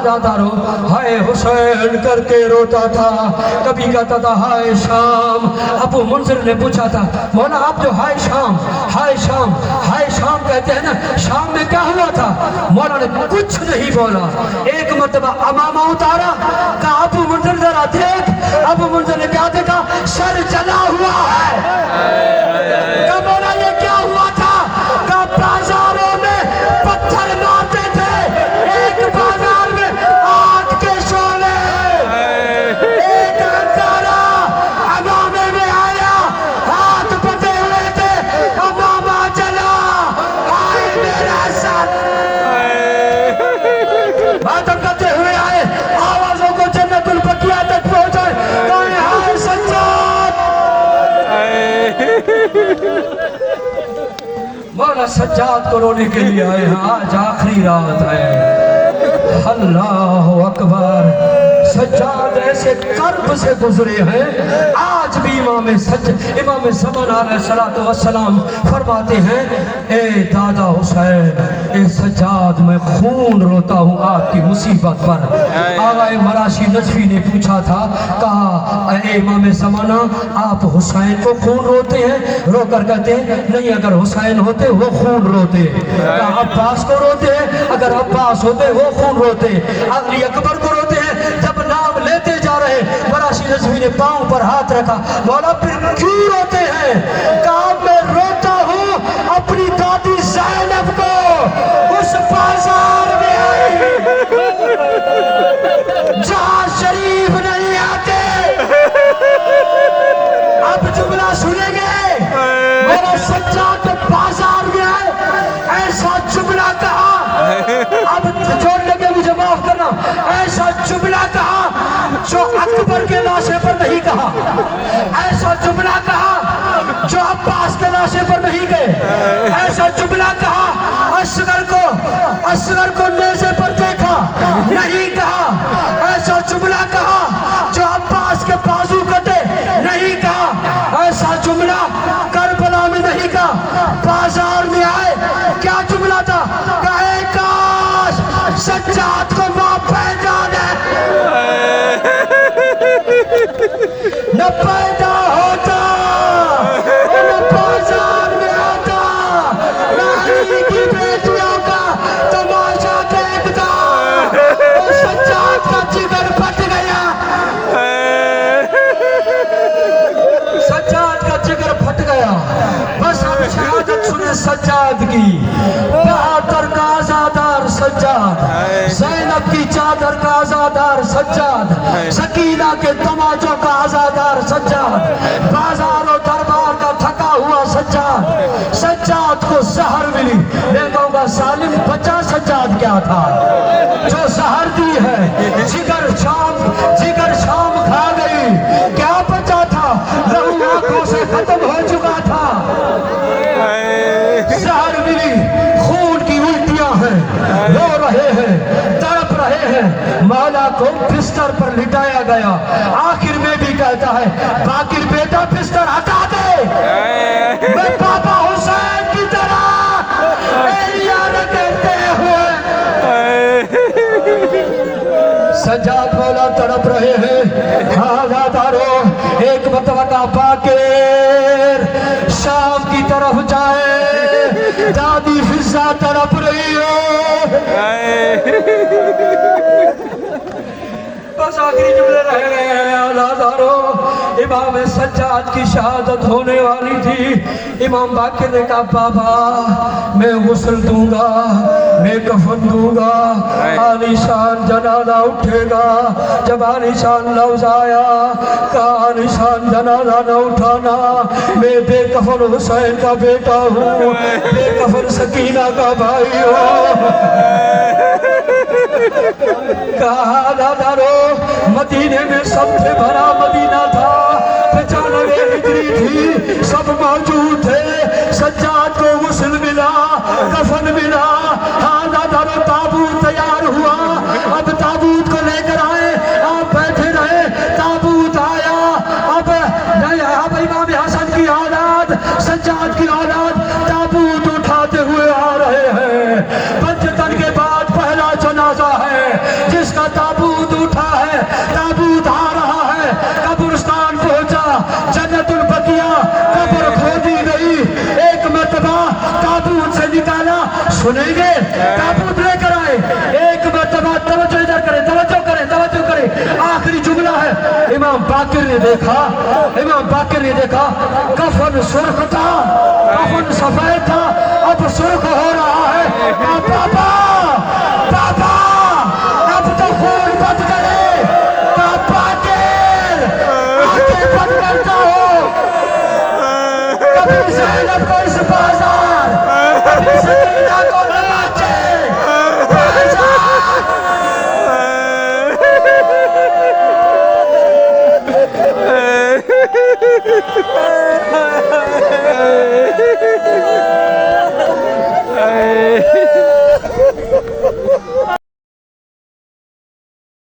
जाता रो हाय हुसैन करके रोता था, कभी कहता था हाय शाम। अबू मुंज़िर ने पूछा था मौला आप जो हाय शाम हाय शाम हाय शाम कहते हैं ना, शाम में क्या हुआ था? मौला ने कुछ नहीं बोला। एक मरतबा अमामा उतारा, कहा अबू मुंज़िर जरा देख। अबू मुंज़िर ने क्या देखा? सर जला हुआ है। कहा मौला ये क्या हुआ था? कहा बाजारों में पत्थर मारते थे, एक बाजार में आग के शोले, एक अंगारा अमामे में आया, हाथ बंधे हुए थे, अमामा जला, आए मेरा सर। मातम करते हुए आए, आवाजों को जन्नतुल बकिया तक पहुंचाए, कहे हाय सज्जाद। मौला सज्जाद को रोने के लिए आए हैं, आज आखिरी रात है। अल्लाह अकबर। सज्जाद ऐसे कर्ब से गुजरे हैं, आज भी इमाम ज़मान अलैहिस्सलातु वस्सलाम फरमाते हैं ए दादा हुसैन, ए सज्जाद मैं खून रोता हूँ आपकी मुसीबत पर। आगाए मराशी नजफी ने पूछा था, कहा ए इमाम ज़माना आप हुसैन को खून रोते हैं? रोकर कहते हैं नहीं, अगर हुसैन होते वो खून रोते। कहा अब्बास को रोते हैं? अगर अब्बास होते वो खून रोते। अली अकबर को रोते हैं? जब नाम लेते जा रहे मराशी नजफी ने पांव पर हाथ रखा, मौला फिर क्यों रोते हैं? कहा मैं रोता हूँ अपनी दादी ज़ैनब को, उस बाजार में आई जहां शरीफ नहीं आते। अब जुमला सुनेंगे, मेरा सज्जाद बाजार में आए, ऐसा जुमला कहा, अब जोड़ने के मुझे माफ करना, ऐसा जुमला कहा जो अकबर के लाशे पर नहीं कहा, ऐसा जुमला कहा जो अब्बास के लाशे पर नहीं गए, ऐसा जुमला कहा असगर को नेज़े पर देखा नहीं कहा, ऐसा जुमला कहा जो अब्बास के बाजू कटे नहीं कहा, ऐसा जुमला करबला में नहीं कहा, बाजार में आए क्या जुमला था? कहे काश सज्जाद को मां पहचान न पैदा होता, न बाजार में आता, न अली की बेटियों का तमाशा देखता। सज्जाद का जिगर फट गया, सज्जाद का जिगर फट गया। बस हम शहादत सुने सज्जाद की, बहादुर का आजादार सज्जाद, ज़ैनब की चादर का आजादार सज्जाद, सकीना के तमाचों का आजादार सज्जाद, बाजार और दरबार का थका हुआ सज्जाद। सज्जाद को सहर मिली, मैं कहूँगा सालिम बचा सज्जाद क्या था जो सहर दी है? जिगर शाम खा गई, क्या बचा था? लहू आंखों से खत्म हो चुका था। सहर मिली, खून की उल्टियां हैं, रो रहे हैं, तड़प रहे हैं। मौला को बिस्तर पर लिटाया गया, आखिर में भी कहता है बाकिर बेटा बिस्तर हटा दे, मैं पापा हुसैन की तरह याद करते हुए। सज्जाद मौला तड़प रहे हैं, हादारो एक मतवका बाकिर शाम की तरफ जाए, दादी फिजा तड़प रही हो। बस आखिरी जुमले रह गए हैं औलादारो। इमाम सज्जाद की शहादत होने वाली थी। इमाम बाकिर ने कहा बाबा मैं गुस्ल दूंगा, मैं कफन दूंगा, आलीशान जनाजा उठेगा। जब आलीशान लफ्ज़ आया, कहा आलीशान जनाजा न उठाना, मैं बेकफन हुसैन का बेटा हूँ, बेकफन सकीना का भाई हूँ। कहा दादारो मदीने में सबसे भरा मदीना था, 95 हिजरी थी, सब मौजूद थे। सज्जाद को गुस्ल मिला, कफन मिला, हाँ दादारो ताबूत तैयार हुआ। अब ताबूत को लेकर आए, आप बैठे रहे, ताबूत आया। अब इमाम हसन की औलाद, सज्जाद की औलाद ताबूत उठाते हुए आ रहे हैं। पंचतन के बाद पहला जनाजा है जिसका सुनेंगे ताबूत लेकर आए। एक मरतबा तवज्जो इधर करें, तवज्जो करें, तवज्जो करें। आखिरी जुमला है। इमाम बाकिर ने देखा, इमाम बाकिर ने देखा कफन सुर्ख था, कफन सफेद था, अब सुर्ख हो रहा है। पापा पापा अब तो खून बंद करे। पापा के आगे बंद करता हो। कभी ज़ैनब को इस बाजार, कभी सकीना को